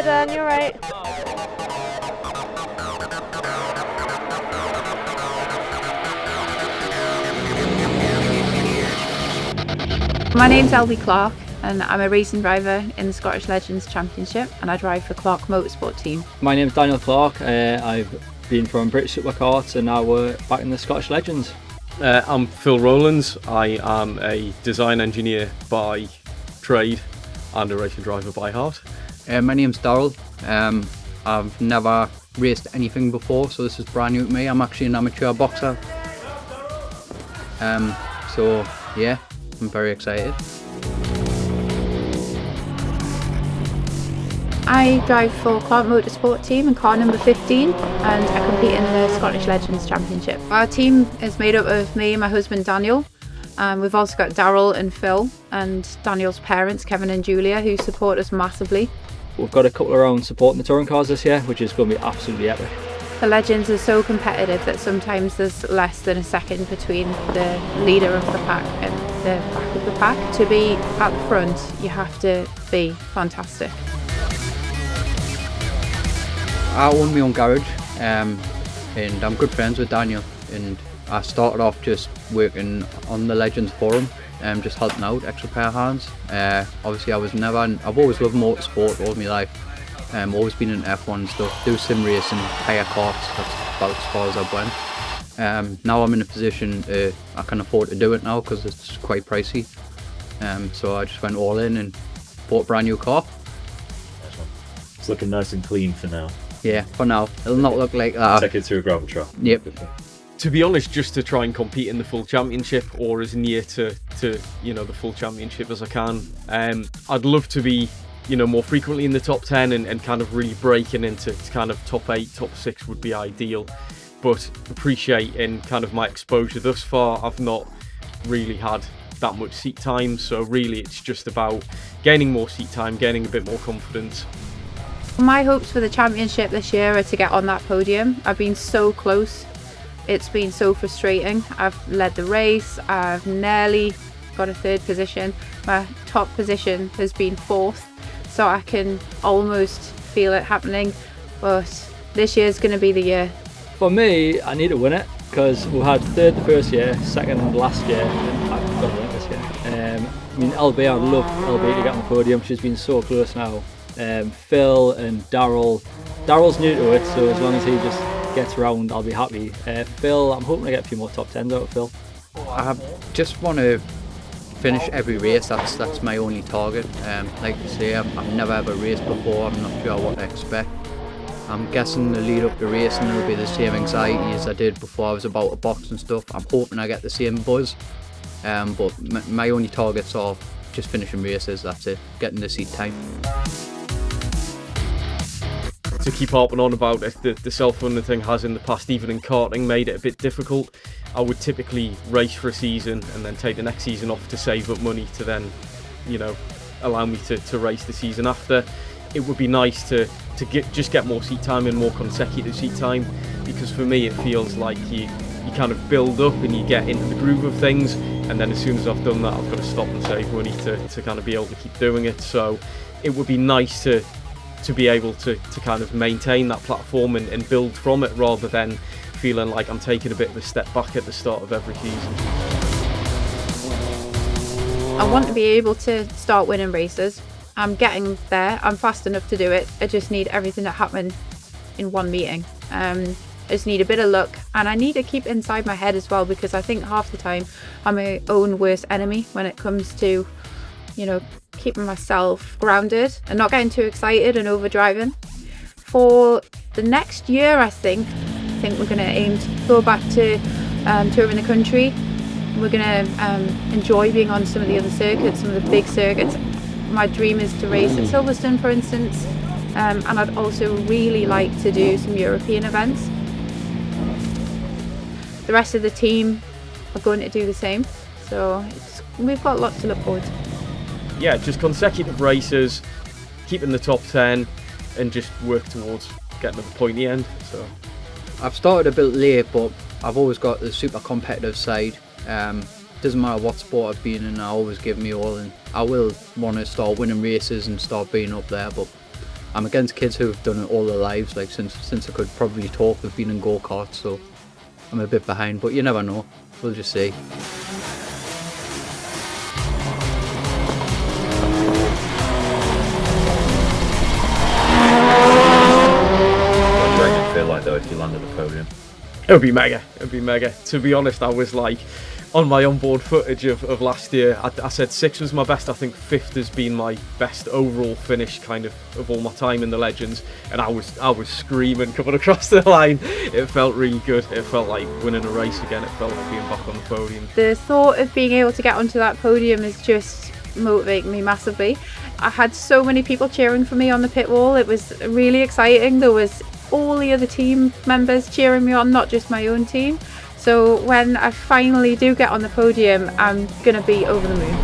Head on, you're right. My name's Elby Clark and I'm a racing driver in the Scottish Legends Championship and I drive for Clark Motorsport team. My name's Darryl Clark. I've been from British Supercarts and now we're back in the Scottish Legends. I'm Phil Rowlands. I am a design engineer by trade and a racing driver by heart. My name's Darryl. I've never raced anything before, so this is brand new to me. I'm actually an amateur boxer. So yeah, I'm very excited. I drive for Clark Motorsport team in car number 15 and I compete in the Scottish Legends Championship. Our team is made up of me and my husband Daniel. We've also got Darryl and Phil and Daniel's parents Kevin and Julia who support us massively. We've got a couple of rounds supporting the touring cars this year, which is going to be absolutely epic. The Legends are so competitive that sometimes there's less than a second between the leader of the pack and the back of the pack. To be at the front, you have to be fantastic. I own my own garage and I'm good friends with Daniel, and I started off just working on the Legends forum and just helping out, extra pair of hands. Obviously I've always loved motorsport all my life, always been in F1 and stuff, do sim racing, hire karts, that's about as far as I've went. Now I'm in a position I can afford to do it now because it's quite pricey, so I just went all in and bought a brand new car. It's looking nice and clean for now. Yeah, for now. It'll not look like that. Take it through a gravel trap. Yep. To be honest, just to try and compete in the full championship or as near to the full championship as I can. I'd love to be more frequently in the top 10 and kind of really breaking into kind of top 8, top 6 would be ideal. But appreciating kind of my exposure thus far, I've not really had that much seat time, so really it's just about gaining more seat time, gaining a bit more confidence. My hopes for the championship this year are to get on that podium. I've been so close. It's been so frustrating. I've led the race, I've nearly got a 3rd position. My top position has been 4th, so I can almost feel it happening, but this year's going to be the year. For me, I need to win it because we had 3rd the first year, 2nd last year, and I've got to win it this year. Elby, I'd love Elby to get on the podium. She's been so close now. Phil and Darryl's new to it, so as long as he just gets around I'll be happy. Phil, I'm hoping to get a few more top 10s out of Phil. I just want to finish every race, that's my only target. Like I say, I've never ever raced before, I'm not sure what to expect. I'm guessing the lead up to racing will be the same anxiety as I did before I was about to box and stuff. I'm hoping I get the same buzz, but my only targets are just finishing races, that's it, getting the seat time. To keep harping on about it, the self-funding thing has in the past, even in karting, made it a bit difficult. I would typically race for a season and then take the next season off to save up money to then, allow me to race the season after. It would be nice to get more seat time and more consecutive seat time, because for me it feels like you kind of build up and you get into the groove of things, and then as soon as I've done that I've got to stop and save money to kind of be able to keep doing it. So it would be nice to be able to kind of maintain that platform and build from it, rather than feeling like I'm taking a bit of a step back at the start of every season. I want to be able to start winning races. I'm getting there, I'm fast enough to do it. I just need everything to happen in one meeting. I just need a bit of luck, and I need to keep inside my head as well, because I think half the time I'm my own worst enemy when it comes to keeping myself grounded and not getting too excited and overdriving. For the next year, I think we're going to aim to go back to touring the country. We're going to enjoy being on some of the other circuits, some of the big circuits. My dream is to race at Silverstone, for instance, and I'd also really like to do some European events. The rest of the team are going to do the same, so we've got lots to look forward to. Yeah, just consecutive races, keeping the top 10 and just work towards getting to the pointy end. So I've started a bit late, but I've always got the super competitive side. Doesn't matter what sport I've been in, I always give me all, and I will want to start winning races and start being up there, but I'm against kids who've done it all their lives, like since I could probably talk, they've been in go-karts, so I'm a bit behind, but you never know. We'll just see. What do you reckon it'd feel like though if you landed the podium? It would be mega. It'd be mega. To be honest, I was like, on my onboard footage of last year, I said 6th was my best. I think 5th has been my best overall finish kind of all my time in the Legends, and I was screaming coming across the line. It felt really good. It felt like winning a race again. It felt like being back on the podium. The thought of being able to get onto that podium is just motivating me massively. I had so many people cheering for me on the pit wall. It was really exciting. There was all the other team members cheering me on, not just my own team. So when I finally do get on the podium, I'm going to be over the moon.